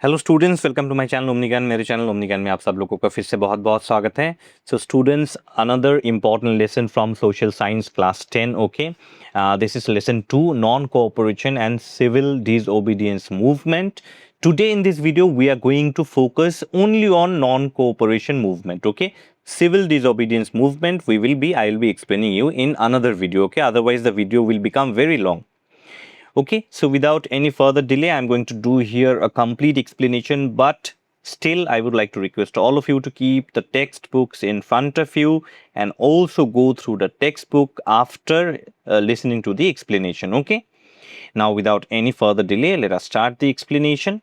Hello students, welcome to my channel Omni Gyan. मेरे channel Omni ज्ञान में आप सब लोगों का फिर से बहुत बहुत स्वागत है। So students, another important lesson from social science class 10. Okay, this is lesson 2, non cooperation and civil disobedience movement. Today in this video we are going to focus only on non-cooperation movement. Okay, civil disobedience movement I will be explaining you in another video. Okay, otherwise the video will become very long. Okay, so without any further delay, I'm going to do here a complete explanation, but still I would like to request all of you to keep the textbooks in front of you and also go through the textbook after listening to the explanation. Okay, now without any further delay, let us start the explanation.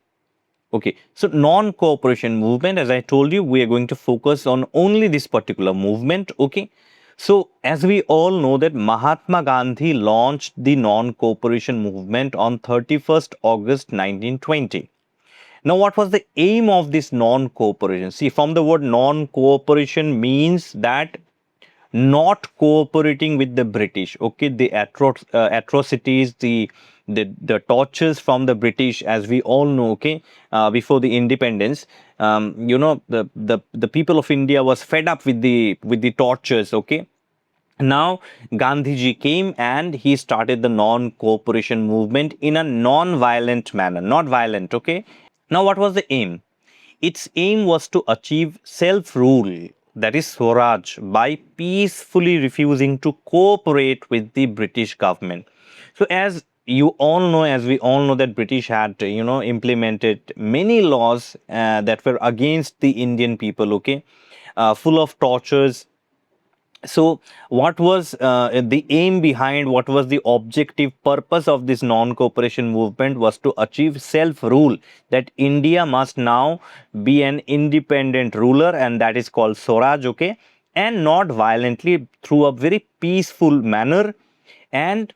Okay, so non-cooperation movement, as I told you, we are going to focus on only this particular movement. Okay, so as we all know that Mahatma Gandhi launched the non-cooperation movement on 31st August 1920. Now, what was the aim of this non-cooperation? See, from the word non-cooperation means that not cooperating with the British. Okay, the atrocities, the tortures from the British, as we all know. Okay, before the independence, the people of India was fed up with the tortures. Okay, now Gandhiji came and he started the non-cooperation movement in a non-violent manner, not violent. Okay, now what was the aim? Its aim was to achieve self-rule, that is Swaraj, by peacefully refusing to cooperate with the British government. So as you all know, as we all know, that British had, implemented many laws that were against the Indian people, okay, full of tortures. So what was the aim behind, what was the objective purpose of this non-cooperation movement was to achieve self-rule, that India must now be an independent ruler, and that is called Swaraj. Okay, and not violently, through a very peaceful manner. And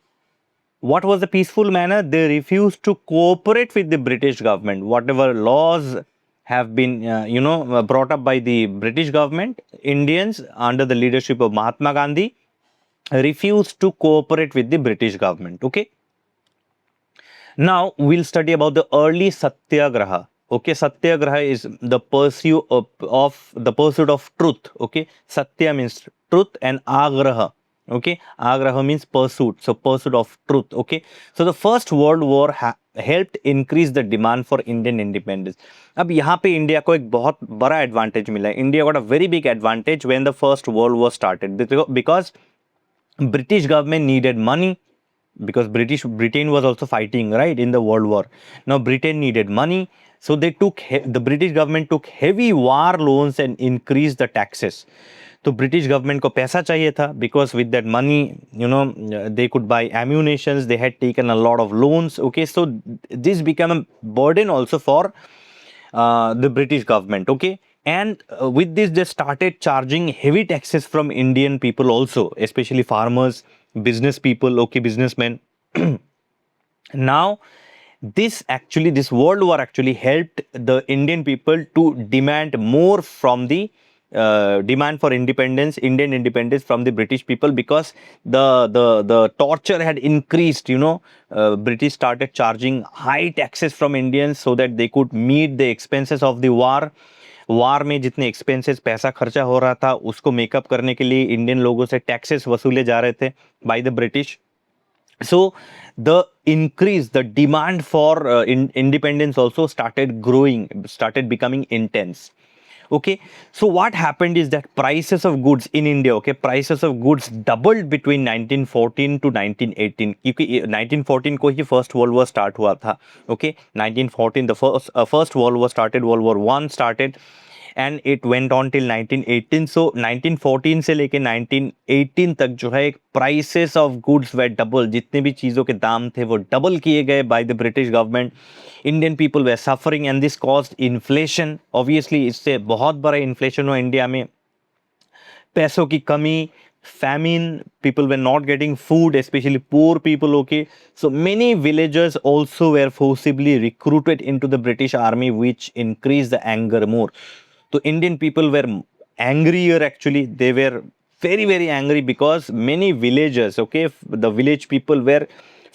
what was the peaceful manner? They refused to cooperate with the British government. Whatever laws have been, brought up by the British government, Indians under the leadership of Mahatma Gandhi refused to cooperate with the British government. Okay. Now we'll study about the early Satyagraha. Okay, Satyagraha is the pursuit of truth. Okay, Satya means truth and Agraha. Okay, Agraha means pursuit. So pursuit of truth. Okay, so the First World War helped increase the demand for Indian independence. अब यहाँ पे India को एक बहुत बड़ा advantage मिला है. India got a very big advantage when the First World War started, because British government needed money, because Britain was also fighting, right, in the World War. Now Britain needed money, so the British government took heavy war loans and increased the taxes. तो British government को पैसा चाहिए था, because with that money, they could buy ammunitions. They had taken a lot of loans. Okay, so this became a burden also for the British government. Okay, and with this they started charging heavy taxes from Indian people also, especially farmers, business people, okay, businessmen. Now this World War actually helped the Indian people to demand more from the demand for independence, Indian independence from the British people, because the torture had increased. British started charging high taxes from Indians so that they could meet the expenses of the war. वार में जितने expenses, पैसा खर्चा हो रहा था, उसको makeup करने के लिए इंडियन लोगों से टैक्सेस वसूले जा रहे थे by the British. So the demand for independence also started growing, started becoming intense. Okay, so what happened is that prices of goods in India, okay, prices of goods doubled between 1914 to 1918. क्योंकि 1914 को ही first world war start हुआ था. Okay, 1914 the first world war started, World War I started, and it went on till 1918. So 1914 से लेके 1918 तक जो है, prices of goods were double. जितने भी चीज़ों के दाम थे वो डबल किए गए by the British government. Indian people were suffering and this caused inflation. Obviously इससे बहुत बड़ा inflation हुआ इंडिया में. पैसों की कमी, famine, people were not getting food, especially poor people. Okay, so many villagers also were forcibly recruited into the British army, which increased the anger more. So Indian people were angrier. Actually, they were very angry because many villagers, okay, the village people were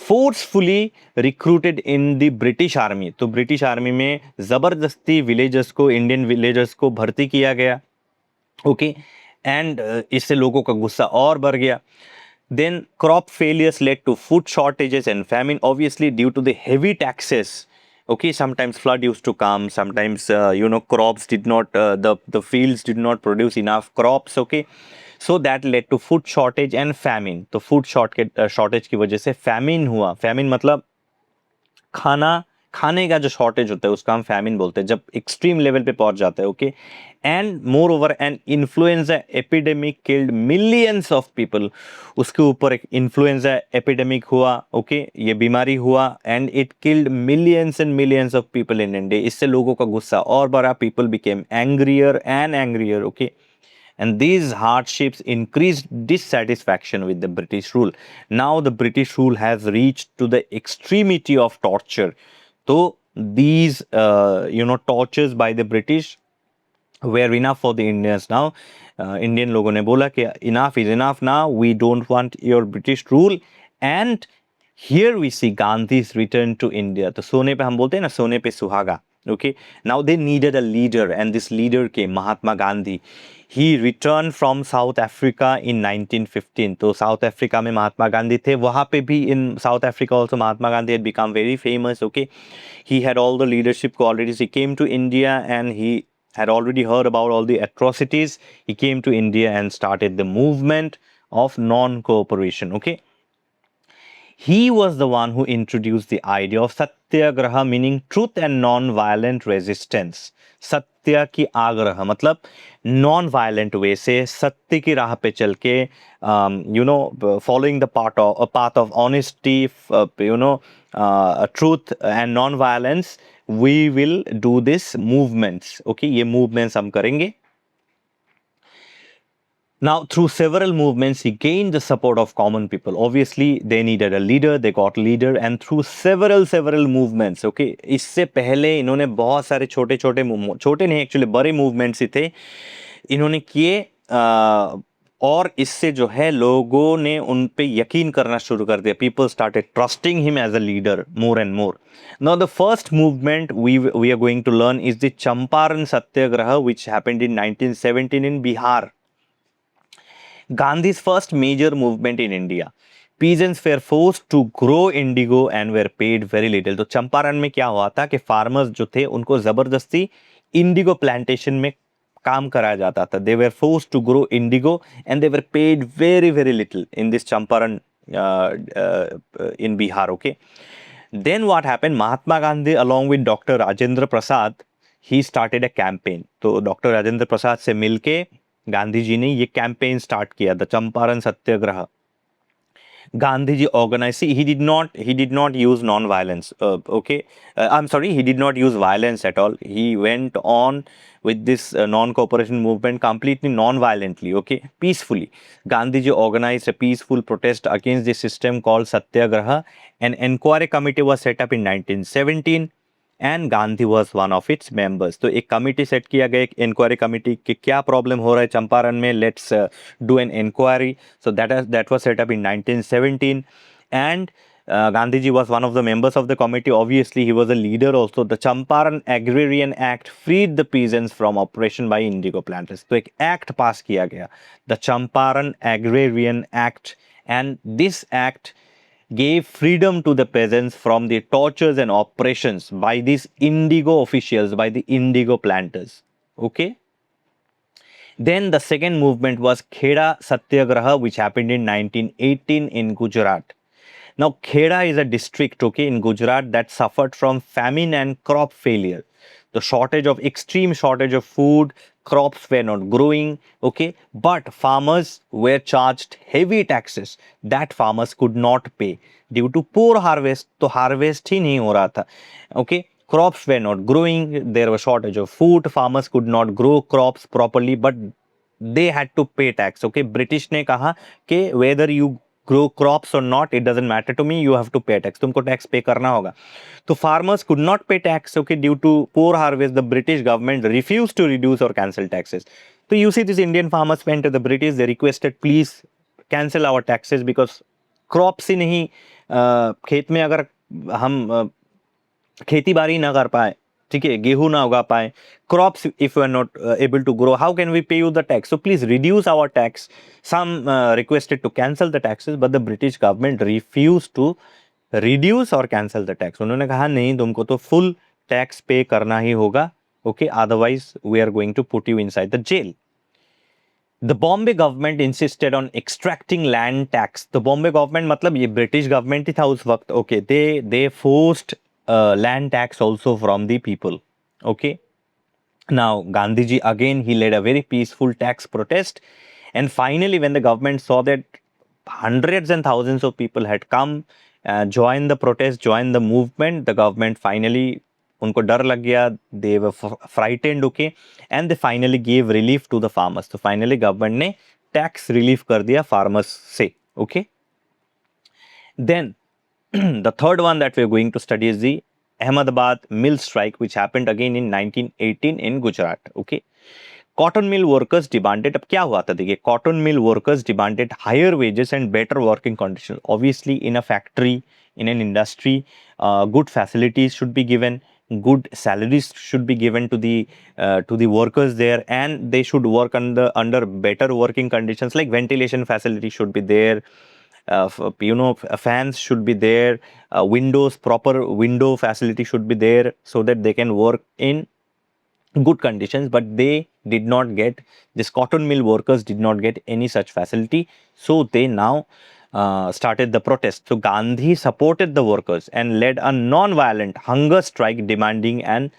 forcefully recruited in the British army. तो British army में ज़बरदस्ती villagers को, Indian villagers को भर्ती किया गया। Okay, and इससे लोगों का गुस्सा और बढ़ गया। Then crop failures led to food shortages and famine, obviously due to the heavy taxes. Okay, sometimes flood used to come, sometimes crops did not, the fields did not produce enough crops. Okay, so that led to food shortage and famine. तो food shortage की वजह से famine हुआ। famine मतलब खाने का जो shortage होता है उसका हम फैमिन बोलते हैं, जब एक्सट्रीम लेवल पे पहुंच जाता है। Okay, and moreover an influenza epidemic killed millions of people. उसके ऊपर एक इन्फ्लुएंजा एपिडेमिक हुआ। ओके, ये बीमारी हुआ and it killed millions and millions of people in India. इससे लोगों का गुस्सा और बढ़ा, people became angrier and angrier. Okay, and these hardships increased dissatisfaction with the British rule. Now the British rule has reached to the extremity of torture. So these tortures by the British were enough for the Indians now. Indian लोगों ने बोला कि enough is enough now, we don't want your British rule. And here we see Gandhi's return to India. तो सोने पे हम बोलते हैं ना, सोने पे सुहागा। Okay, now they needed a leader and this leader came, Mahatma Gandhi. He returned from South Africa in 1915. तो साउथ अफ्रीका में महात्मा गांधी थे। वहाँ पे भी in South Africa also Mahatma Gandhi had become very famous. Okay, he had all the leadership qualities. He came to India and he had already heard about all the atrocities. He came to India and started the movement of non-cooperation. Okay, he was the one who introduced the idea of satyagraha, meaning truth and non-violent resistance. सत्य की आग्रह मतलब non violent वे से सत्य की राह पे चल के, following the path of honesty, truth and non violence, we will do this movements. Okay, ये मूवमेंट्स हम करेंगे। Now, through several movements, he gained the support of common people. Obviously, they needed a leader, they got leader, and through several movements, okay, इससे पहले इन्होंने बहुत सारे छोटे नहीं, एक्चुअली बड़े मूवमेंट्स ही थे इन्होंने किए, और इससे जो है लोगों ने उन पे यकीन करना शुरू कर दिया। People started trusting him as a leader more and more. Now, the first movement we are going to learn is the Champaran Satyagraha, which happened in 1917 in Bihar. Gandhi's first major movement in India. Peasants were forced to grow indigo and were paid very little. तो चंपारण में क्या हुआ था कि farmers जो थे उनको जबरदस्ती इंडिगो प्लांटेशन में काम कराया जाता था। They were forced to grow indigo and they were paid very little in this Champaran in Bihar. Okay. Then what happened? Mahatma Gandhi along with Dr. Rajendra Prasad, he started a campaign. तो doctor Rajendra Prasad से मिलके गांधी जी ने ये campaign start किया, the Champaran Satyagraha. Gandhi ji organized, he did not use non-violence. I'm sorry, he did not use violence at all. He went on with this non-cooperation movement completely non-violently, okay, peacefully. Gandhi ji organized a peaceful protest against the system called Satyagraha. An inquiry committee was set up in 1917. And Gandhi was one of its members. तो एक committee set किया गया, एक inquiry committee, कि क्या problem हो रहा है चंपारण में, let's do an inquiry. So that was set up in 1917 and Gandhiji was one of the members of the committee. Obviously, he was a leader also. The Champaran Agrarian Act freed the peasants from oppression by indigo planters. तो एक act pass किया गया, the Champaran Agrarian Act, and this act gave freedom to the peasants from the tortures and oppressions by these indigo officials, by the indigo planters. Okay. Then the second movement was Kheda Satyagraha, which happened in 1918 in Gujarat. Now, Kheda is a district, okay, in Gujarat that suffered from famine and crop failure. The extreme shortage of food, crops were not growing, okay, but farmers were charged heavy taxes that farmers could not pay due to poor harvest. तो harvest ही नहीं हो रहा था, okay. Crops were not growing, there was shortage of food, farmers could not grow crops properly, but they had to pay tax. Okay, British ने कहा कि whether you grow crops or not, it doesn't matter to me, you have to pay tax. तुमको tax pay करना होगा। तो farmers could not pay tax, okay, due to poor harvest. The British government refused to reduce or cancel taxes. So you see, these Indian farmers went to the British, they requested, please cancel our taxes because crops ही नहीं, खेत में अगर हम खेती बाड़ी ना कर पाए, ठीक है, गेहूं ना उगा पाए, crops if you are not able to grow, how can we pay you the tax? So please reduce our tax. Some requested to cancel the taxes, but the British government refuse to reduce or cancel the tax. उन्होंने कहा नहीं, तुमको तो full tax pay करना ही होगा, okay, otherwise we are going to put you inside the jail. The Bombay government insisted on extracting land tax. The Bombay government मतलब ये British government ही था उस वक्त. Okay, they forced land tax also from the people. Okay. Now Gandhiji again, he led a very peaceful tax protest, and finally when the government saw that hundreds and thousands of people had come, joined the protest, joined the movement, the government finally, उनको डर लग गया, they were frightened, okay, and they finally gave relief to the farmers. तो finally government ने tax relief कर दिया farmers से, okay. Then the third one that we are going to study is the Ahmedabad mill strike, which happened again in 1918 in Gujarat, okay. Cotton mill workers demanded, अब क्या हुआ था देखिए, cotton mill workers demanded higher wages and better working conditions. Obviously in a factory, in an industry, good facilities should be given, good salaries should be given to the workers there, and they should work under better working conditions, like ventilation facility should be there, fans should be there, windows, proper window facility should be there, so that they can work in good conditions. But they did not get, this cotton mill workers did not get any such facility, so they now started the protest. So Gandhi supported the workers and led a non-violent hunger strike demanding a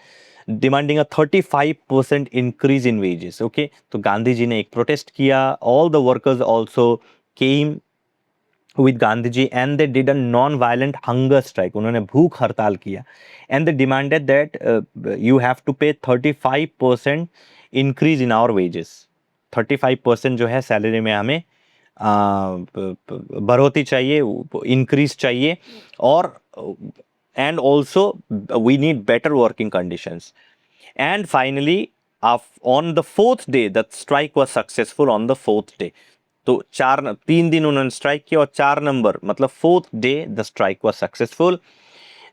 35% increase in wages. Okay, तो गांधी जी ने एक protest किया, all the workers also came with Gandhiji and they did a non-violent hunger strike. उन्होंने भूख हड़ताल किया, and they demanded that you have to pay 35% increase in our wages. 35% जो है सैलरी में हमें बढ़ोतरी चाहिए, इंक्रीज चाहिए, और and also we need better working conditions. And finally, on the fourth day, the strike was successful on the fourth day. तो 3 दिन उन्होंने स्ट्राइक किया, और 4 नंबर मतलब fourth day the strike was successful.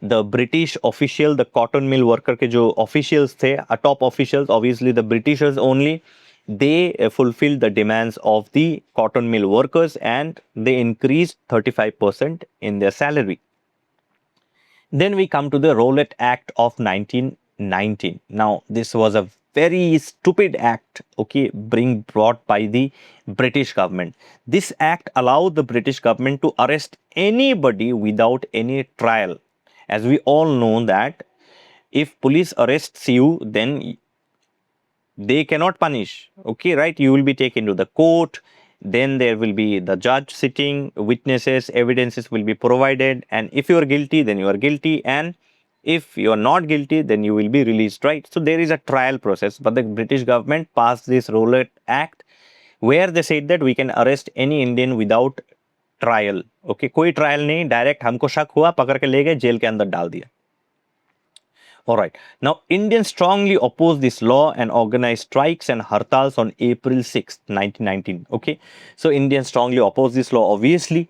The British official, the cotton mill worker के जो officials थे, top officials, obviously the Britishers only, they fulfilled the demands of the cotton mill workers and they increased 35% in their salary. Then we come to the Rowlatt Act of 1919. Now this was a very stupid act, okay, brought by the British government. This act allowed the British government to arrest anybody without any trial. As we all know that if police arrests you, then they cannot punish, okay, right? You will be taken to the court, then there will be the judge sitting, witnesses, evidences will be provided, and if you are guilty, then you are guilty, and if you are not guilty, then you will be released, right? So there is a trial process, but the British government passed this Rowlatt Act where they said that we can arrest any Indian without trial, okay, कोई trial नहीं, direct हमको शक हुआ, पकड़ के ले गए, jail के अंदर डाल दिया. All right. Now, Indians strongly opposed this law and organized strikes and hartals on April 6th, 1919. Okay. So, Indians strongly opposed this law. Obviously,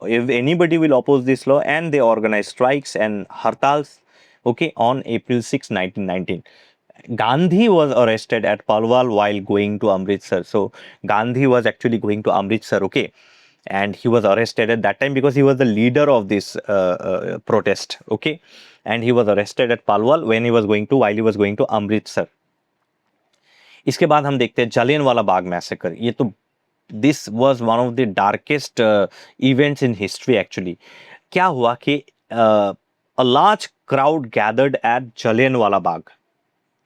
if anybody will oppose this law, and they organized strikes and hartals, okay, on April 6, 1919. Gandhi was arrested at Palwal while going to Amritsar. So, Gandhi was actually going to Amritsar, okay. And he was arrested at that time because he was the leader of this protest, okay. And he was arrested at Palwal while he was going to Amritsar. इसके बाद हम देखते हैं Jallianwala Bagh massacre. ये तो this was one of the darkest events in history actually. क्या हुआ कि a large crowd gathered at Jallianwala Bagh,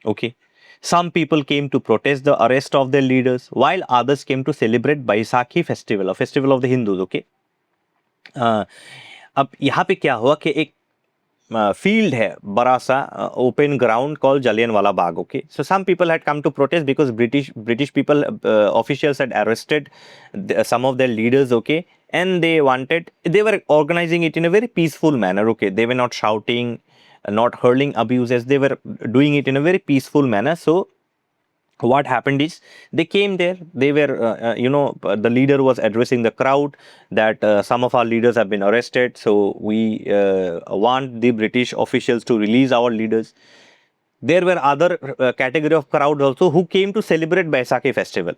okay. Some people came to protest the arrest of their leaders, while others came to celebrate Baisakhi festival, a festival of the Hindus, okay. अब यहाँ पे क्या हुआ कि एक field है बड़ा सा open ground called Jallianwala Bagh, okay. So some people had come to protest because British people, officials had arrested some of their leaders, okay, and they were organizing it in a very peaceful manner, okay. They were not shouting, not hurling abuses, they were doing it in a very peaceful manner. So what happened is they came there. They were the leader was addressing the crowd that some of our leaders have been arrested, so we want the British officials to release our leaders. There were other category of crowd also who came to celebrate Baisakhi festival,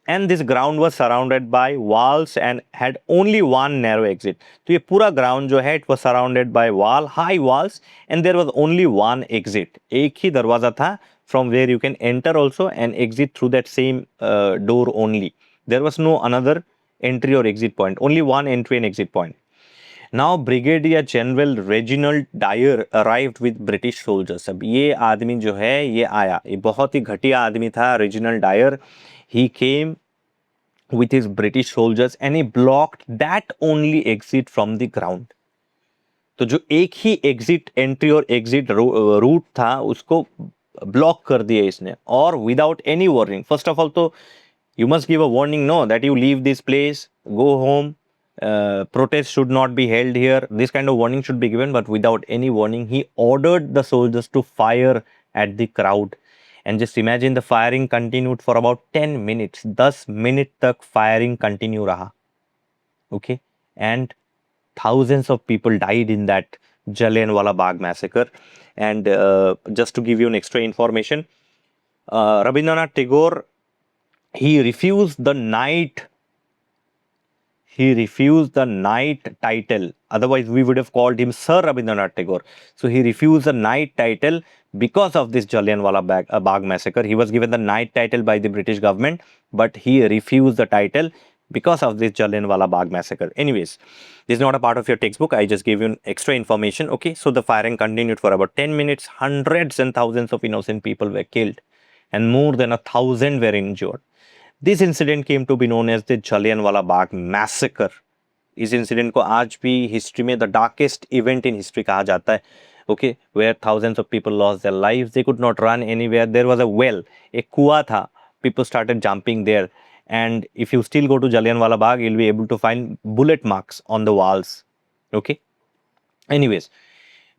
and this ground was surrounded by walls and had only one narrow exit. तो ये पूरा ground जो है it was surrounded by high walls, and there was only one exit. एक ही दरवाजा था from where you can enter also and exit through that same door only. There was no another entry or exit point, only one entry and exit point. Now Brigadier General Reginald Dyer arrived with British soldiers. अब ये आदमी जो है ये आया, ये बहुत ही घटिया आदमी था Reginald Dyer. He came with his British soldiers and he blocked that only exit from the ground. तो जो एक ही एग्जिट एंट्री और एग्जिट रूट था उसको ब्लॉक कर दिया इसने, और without any warning. First of all तो you must give a warning, no, that you leave this place, go home, protest should not be held here. This kind of warning should be given, but without any warning he ordered the soldiers to fire at the crowd. And just imagine the firing continued for about 10 minutes. 10 minute तक firing continue रहा. Okay, and thousands of people died in that Jallianwala Bagh massacre. And just to give you an extra information, Rabindranath Tagore, he refused the knight title. Otherwise we would have called him Sir Rabindranath Tagore. So he refused the knight title because of this Jallianwala Bagh massacre. He was given the knight title by the British government, but he refused the title because of this Jallianwala Bagh massacre. Anyways, this is not a part of your textbook. I just gave you extra information. Okay, so the firing continued for about 10 minutes. Hundreds and thousands of innocent people were killed and more than 1,000 were injured. This incident came to be known as the Jallianwala Bagh massacre. इस incident को आज भी history में the darkest event in history कहा जाता है. Okay, where thousands of people lost their lives. They could not run anywhere. There was a well, एक कुआं था. People started jumping there. And if you still go to Jallianwala Bagh, you'll be able to find bullet marks on the walls. Okay. Anyways,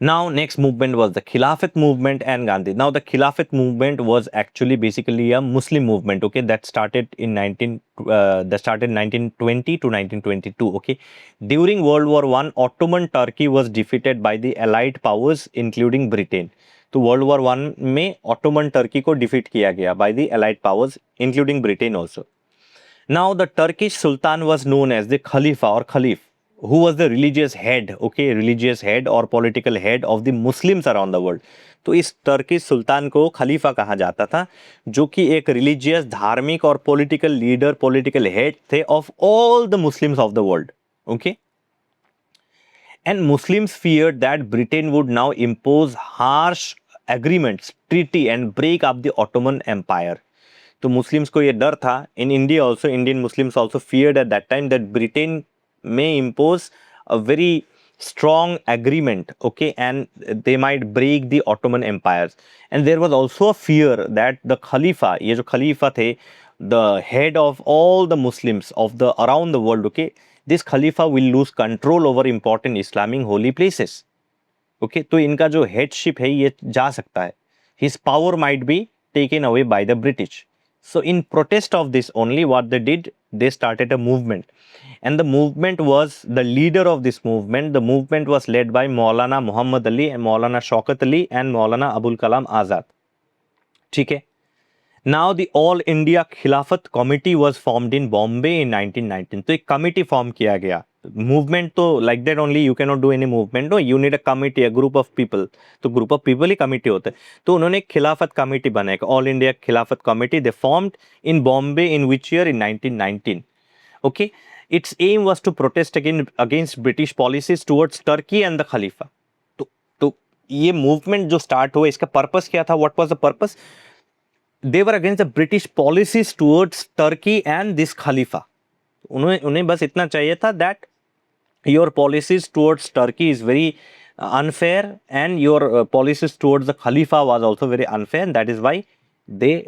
now next movement was the Khilafat movement and Gandhi. Now the Khilafat movement was actually basically a Muslim movement. Okay, that started in 1920 to 1922. Okay, during World War I, Ottoman Turkey was defeated by the Allied powers, including Britain. तो world war 1 में Ottoman Turkey को defeat किया गया by the Allied powers, including Britain also. Now the Turkish Sultan was known as the Khalifa or Khalif, who was the religious head, okay, religious head or political head of the Muslims around the world. तो इस Turkish सुल्तान को खलीफा कहा जाता था, जो कि एक religious, धार्मिक और पॉलिटिकल लीडर, पॉलिटिकल हेड थे of all the Muslims of the world. Okay, and Muslims feared that Britain would now impose harsh agreements, treaty and break up the Ottoman Empire. तो मुस्लिम्स को ये डर था. In India also, Indian Muslims also feared at that time that Britain may impose a very strong agreement, okay, and they might break the Ottoman empires. And there was also a fear that the Khalifa, ये जो खलीफा थे, the head of all the Muslims of the around the world, okay, this Khalifa will lose control over important Islamic holy places. Okay, तो इनका जो headship है ये जा सकता है. His power might be taken away by the British. So in protest of this only, what they did, they started a movement. And the movement was, the leader of this movement, the movement was led by Maulana Muhammad Ali and Maulana Shaukat Ali and Maulana Abul Kalam Azad. ठीक है. Now the All India Khilafat Committee was formed in Bombay in 1919. तो एक committee form किया गया. Movement तो like that only, you cannot do any movement. No, you need a committee, a group of people. तो group of people he committee होता है. तो उन्होंने एक खिलाफत committee बनाया, All India Khilafat Committee. They formed in Bombay in which year? In 1919. Okay. Its aim was to protest against British policies towards Turkey and the Khalifa. तो ये movement जो start हुआ, इसका purpose क्या था? What was the purpose? They were against the British policies towards Turkey and this Khalifa. उन्हें बस इतना चाहिए था that your policies towards Turkey is very unfair and your policies towards the Khalifa was also very unfair, and that is why they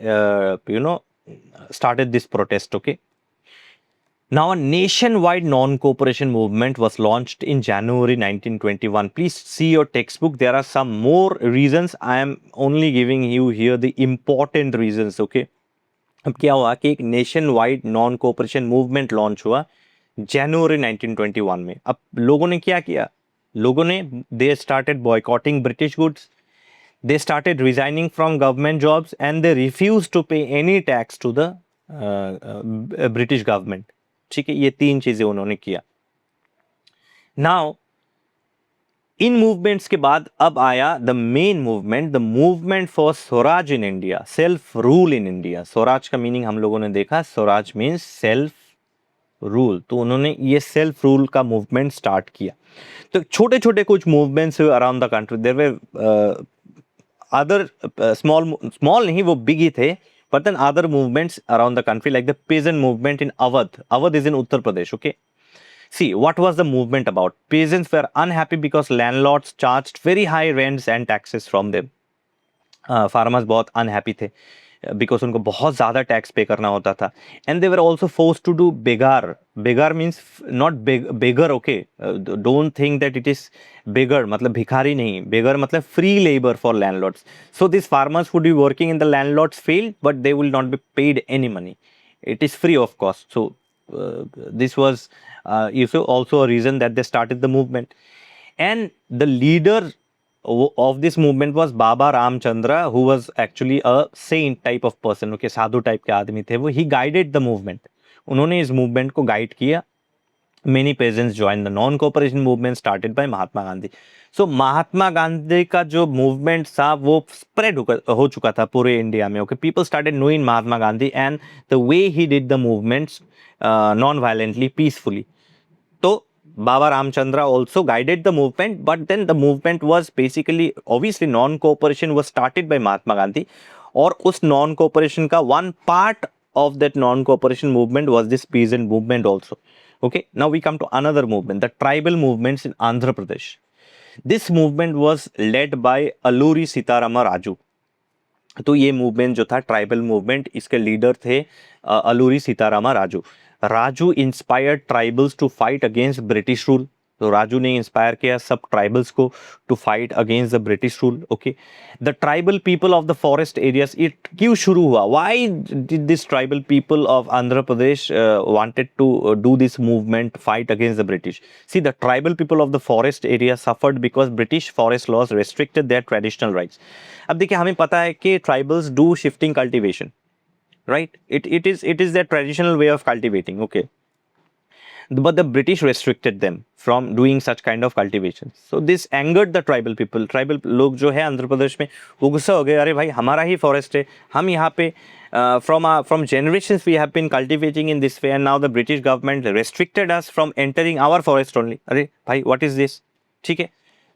started this protest. Okay. Now a nationwide non-cooperation movement was launched in January 1921. Please see your textbook. There are some more reasons. I am only giving you here the important reasons. Okay. अब क्या हुआ कि एक nation wide non cooperation movement launch हुआ जनवरी 1921 में। अब लोगों ने क्या किया, लोगों ने they started boycotting British goods, they started resigning from government jobs and they refuse to pay any tax to the British government. ठीक है, ये तीन चीजें उन्होंने किया। नाउ इन मूवमेंट्स के बाद अब आया the main movement, the movement for Swaraj in India, self rule in India. Swaraj का मीनिंग हम लोगों ने देखा, स्वराज मीन्स सेल्फ रूल। तो उन्होंने ये सेल्फ रूल का मूवमेंट स्टार्ट किया। तो छोटे छोटे कुछ मूवमेंट्स हुए around the country. Their way other small small नहीं, वो बिग ही थे, but then other movements around the country like the peasant movement in Awadh. Awadh is in Uttar Pradesh, okay? See, what was the movement about? Peasants were unhappy because landlords charged very high rents and taxes from them. Farmers बहुत unhappy थे because उनको बहुत ज़्यादा tax pay करना होता था। And they were also force to do begar. Begar means not beggar, okay, don't think that it is beggar मतलब भिखारी नहीं, बेगर मतलब free labour for landlords. So this farmers would be working in the landlords field but they will not be paid any money, it is free of cost. So this was also a reason that they started the movement. And the leader of this movement was Baba Ramchandra, who was actually a saint type of person. Okay, Sadhu type के आदमी थे वो। he guided the movement, उन्होंने इस movement को guide किया। Many peasants joined the non-cooperation movement started by Mahatma Gandhi. So Mahatma Gandhi का जो मूवमेंट था वो स्प्रेड हो चुका था पूरे इंडिया में। Okay, people started knowing Mahatma Gandhi and the way he did the movements non violently, peacefully. तो Baba Ramchandra also guided the movement, but then the movement was basically, obviously, non-cooperation was started by Mahatma Gandhi, और उस non-cooperation का one part of that non-cooperation movement was this peasant movement also. Okay, now we come to another movement, the tribal movements in Andhra Pradesh. This movement was led by Alluri Sitarama Raju. तो ये movement जो था tribal movement, इसके leader थे Alluri Sitarama Raju. Raju inspired tribals to fight against British rule. तो राजू ने inspire किया सब ट्राइबल्स को to fight against the British rule. Okay, the tribal people of the forest areas, it क्यों शुरू हुआ, why did this tribal people of Andhra Pradesh wanted to do this movement fight against the British? See, the tribal people of the forest area suffered because British forest laws restricted their traditional rights. अब देखिए, हमें पता है कि tribals do shifting cultivation, right? It is their traditional way of cultivating, okay, but the British restricted them from doing such kind of cultivation. So this angered the tribal people. Tribal लोग जो है आंध्र प्रदेश में वो गुस्सा हो गए, अरे भाई हमारा ही फॉरेस्ट है, हम यहाँ पे from generations we have been cultivating in this way, and now the British government restricted us from entering our forest only. अरे भाई, what is this? ठीक है.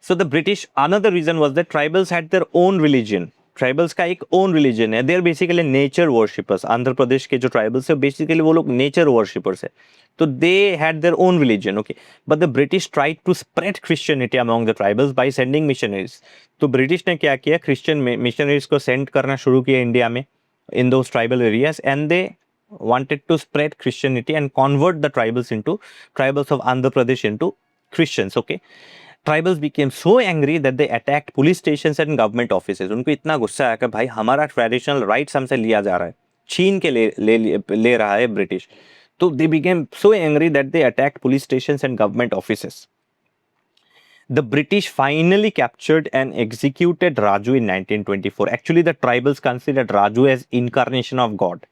So the British, another reason was that tribals had their own religion. Tribals का एक own religion है, they are basically nature worshippers. Andhra Pradesh के जो tribals है बेसिकली वो लोग नेचर वर्शिपर्स है, तो they had their own religion. Okay, but the British tried to spread Christianity among the tribals by sending missionaries. तो ब्रिटिश ने क्या किया, क्रिश्चियन मिशनरीज को सेंड करना शुरू किया इंडिया में in those tribal areas, and they wanted to spread Christianity and convert the tribals of Andhra Pradesh into Christians. Okay, tribals became so angry that they attacked police stations and government offices. उनको इतना गुस्सा आया कि भाई हमारा traditional rights हमसे लिया जा रहा है, छीन के ले रहा है ब्रिटिश। तो they became so angry that they attacked police stations and government offices. The British finally captured and executed Raju in 1924. Actually, the tribals considered Raju as incarnation of God.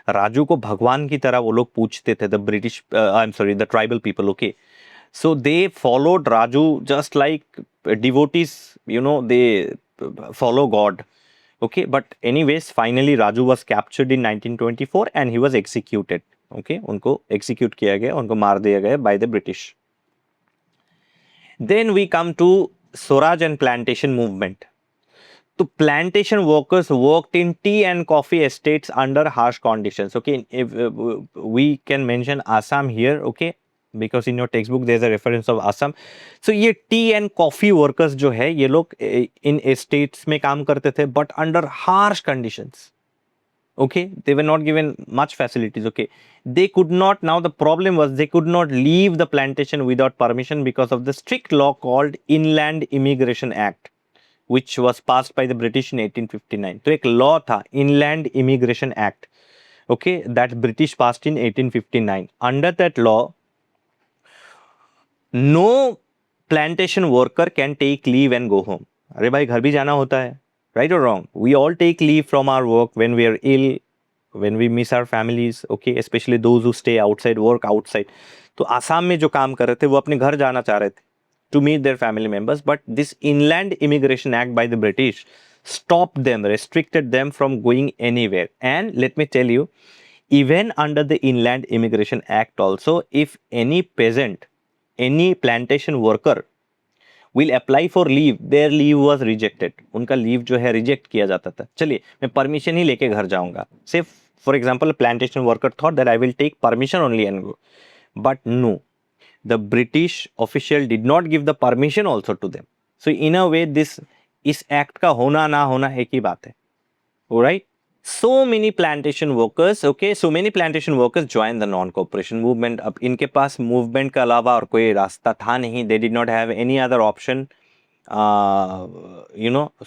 Raju को भगवान की तरह वो लोग पूछते थे, the British, I'm sorry, the tribal people. Okay, so they followed Raju just like devotees, they follow God. Okay, but anyways, finally Raju was captured in 1924 and he was executed. Okay, उनको execute किया गया, उनको मार दिया गया by the British. Then we come to Swaraj and plantation movement. So plantation workers worked in tea and coffee estates under harsh conditions. Okay, if we can mention Assam here, okay, because in your textbook there's a reference of Assam. So ये tea and coffee workers जो है ये लोग in estates में काम करते थे, but under harsh conditions. Okay, they were not given much facilities. Okay, they could not, now the problem was they could not leave the plantation without permission because of the strict law called Inland Immigration Act, which was passed by the British in 1859. तो एक law था, Inland Immigration Act. okay, that British passed in 1859. Under that law, no plantation worker can take leave and go home. अरे भाई घर भी जाना होता है, right or wrong? We all take leave from our work when we are ill, when we miss our families, okay, especially those who stay outside, work outside. तो आसाम में जो काम कर रहे थे वो अपने घर जाना चाह रहे थे to meet their family members, but this Inland Immigration Act by the British stopped them, restricted them from going anywhere. And let me tell you, even under the Inland Immigration Act also, if any peasant, any plantation worker will apply for leave, their leave was rejected. उनका leave जो है reject किया जाता था. चलिए मैं permission ही लेके घर जाऊंगा. Say for example, a plantation worker thought that I will take permission only and go, but no, the British official did not give the permission also to them. So in a way, this इस act का होना ना होना एक ही बात है. Alright. So many plantation workers, okay, so many plantation workers joined the non-cooperation movement. अब इनके पास movement का अलावा और कोई रास्ता था नहीं. They did not have any other option.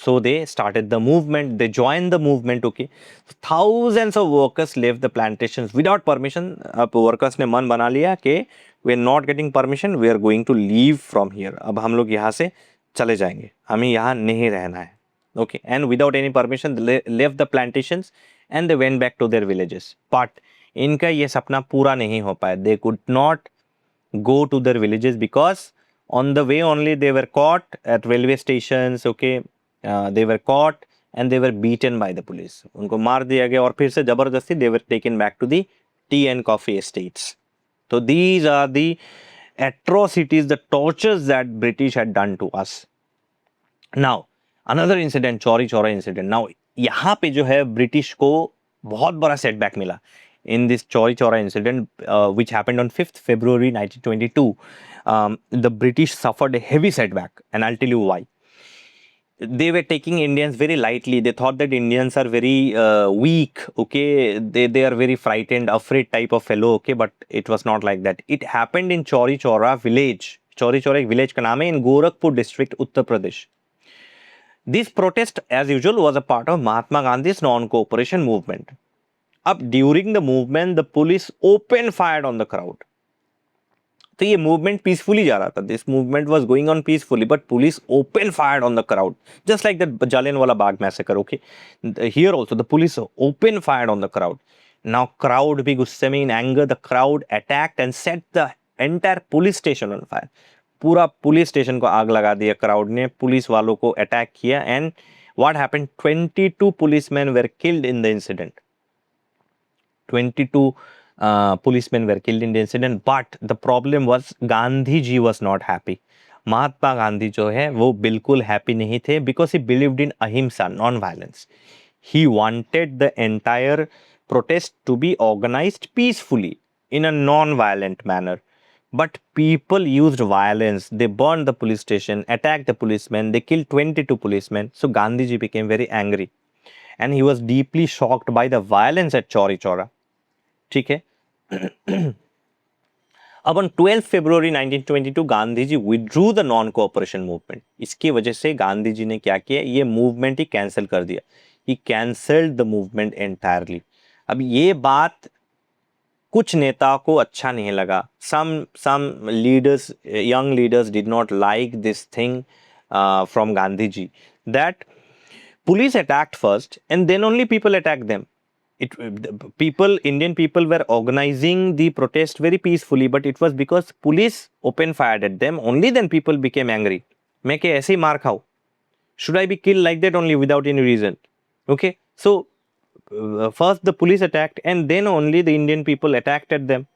So they started the movement. They joined the movement. Okay, so thousands of workers left the plantations without permission. अब workers ने मन बना लिया कि we are not getting permission. We are going to leave from here. अब हम लोग यहाँ से चले जाएंगे. हमें यहाँ नहीं रहना है. Okay, and without any permission, they left the plantations and they went back to their villages. But इनका ये सपना पूरा नहीं हो पाया. They could not go to their villages because on the way only they were caught at railway stations. Okay, they were caught and they were beaten by the police. उनको मार दिया गया और फिर से जबरदस्ती they were taken back to the tea and coffee estates. So these are the atrocities, the tortures that British had done to us. Now another incident, Chauri Chaura incident. Now यहाँ पे जो है ब्रिटिश को बहुत बड़ा सेटबैक मिला in this Chauri Chaura incident, which happened on 5th February 1922. The British suffered a heavy setback, and I'll tell you why. They were taking Indians very lightly. They thought that Indians are very weak, okay, they are very frightened, afraid type of fellow, okay, but it was not like that. It happened in Chauri Chaura village. Chauri Chaura एक village का नाम है, in Gorakhpur district, Uttar Pradesh. This protest, as usual, was a part of Mahatma Gandhi's non-cooperation movement. Up during the movement, the police open fired on the crowd. तो ये movement peacefully जा रहा था. This movement was going on peacefully, but police open fired on the crowd, just like that Jallianwala Bagh massacre. Okay, here also the police open fired on the crowd. Now crowd भी गुस्से में, in anger, the crowd attacked and set the entire police station on fire. पूरा police station को आग लगा दिया crowd ने, police वालों को अटैक किया. And what happened, 22 policeman were killed in the incident. 22 policemen were killed in the incident. But the problem was Gandhi ji was not happy. Mahatma Gandhi जो है वो बिल्कुल हैप्पी नहीं थे, because he believed in अहिंसा, non violence. He wanted the entire protest to be organized peacefully in a non violent manner. But people used violence. They burned the police station, attacked the policemen, they killed 22 policemen. So Gandhi ji became very angry. And he was deeply shocked by the violence at Chauri Chaura. ठीक है. अब on 12 February 1922 Gandhi ji withdrew the non-cooperation movement. इसकी वजह से गांधी जी ने क्या किया, ये movement ही cancel कर दिया. He cancelled the movement entirely. अब ये बात कुछ नेताओं को अच्छा नहीं लगा. Some leaders, young leaders did not like this thing from Gandhi ji, that police attacked first and then only people attacked them. Indian people were organizing the protest very peacefully, but it was because police open fired at them. Only then people became angry. मैं क्या ऐसे ही मार खाऊं? Should I be killed like that only without any reason? Okay, so first the police attacked, and then only the Indian people attacked them.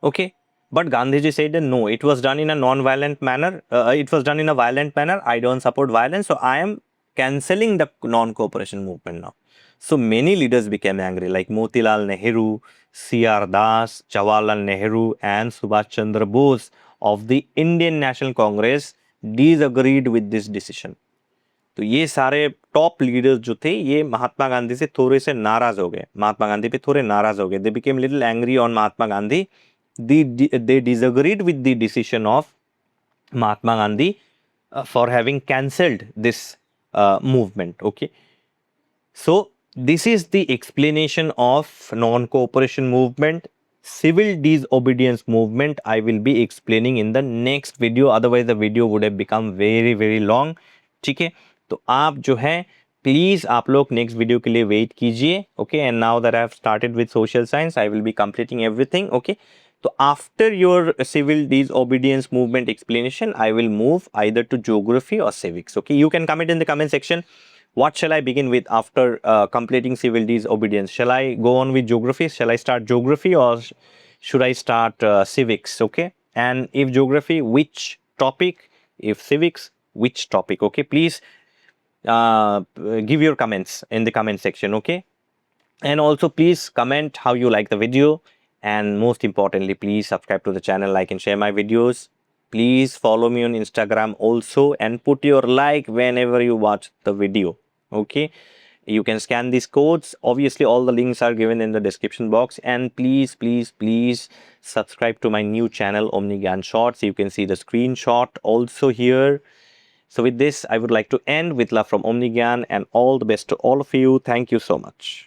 Okay, but Gandhiji said that no, it was done in a non-violent manner. It was done in a violent manner. I don't support violence, so I am cancelling the non-cooperation movement now. So many leaders became angry, like Motilal Nehru, C.R. Das, Jawaharlal Nehru, and Subhash Chandra Bose of the Indian National Congress disagreed with this decision. तो ये सारे top leaders जो थे ये महात्मा गांधी से थोड़े से नाराज हो गए, महात्मा गांधी पे थोड़े नाराज हो गए. They became little angry on Mahatma Gandhi. They disagreed with the decision of Mahatma Gandhi for having cancelled this movement. Okay, so This is the explanation of non-cooperation movement, civil disobedience movement. I will be explaining in the next video, otherwise the video would have become very long. ठीक है, तो आप जो है please आप लोग next video के लिए वेट कीजिए. Okay, and now that I have started with social science, I will be completing everything. Okay, so after your civil disobedience movement explanation, I will move either to geography or civics. Okay, you can comment in the comment section. What shall I begin with after completing civil disobedience? Shall I go on with geography? Shall I start geography or should I start civics? Okay, and if geography, which topic? If civics, which topic? Okay, please give your comments in the comment section. Okay, and also please comment how you like the video, and most importantly please subscribe to the channel, like and share my videos. Please follow me on Instagram also and put your like whenever you watch the video. Okay, you can scan these codes. Obviously all the links are given in the description box, and please subscribe to my new channel OmniGyan Shorts. You can see the screenshot also here. So with this I would like to end with love from OmniGyan, and all the best to all of you. Thank you so much.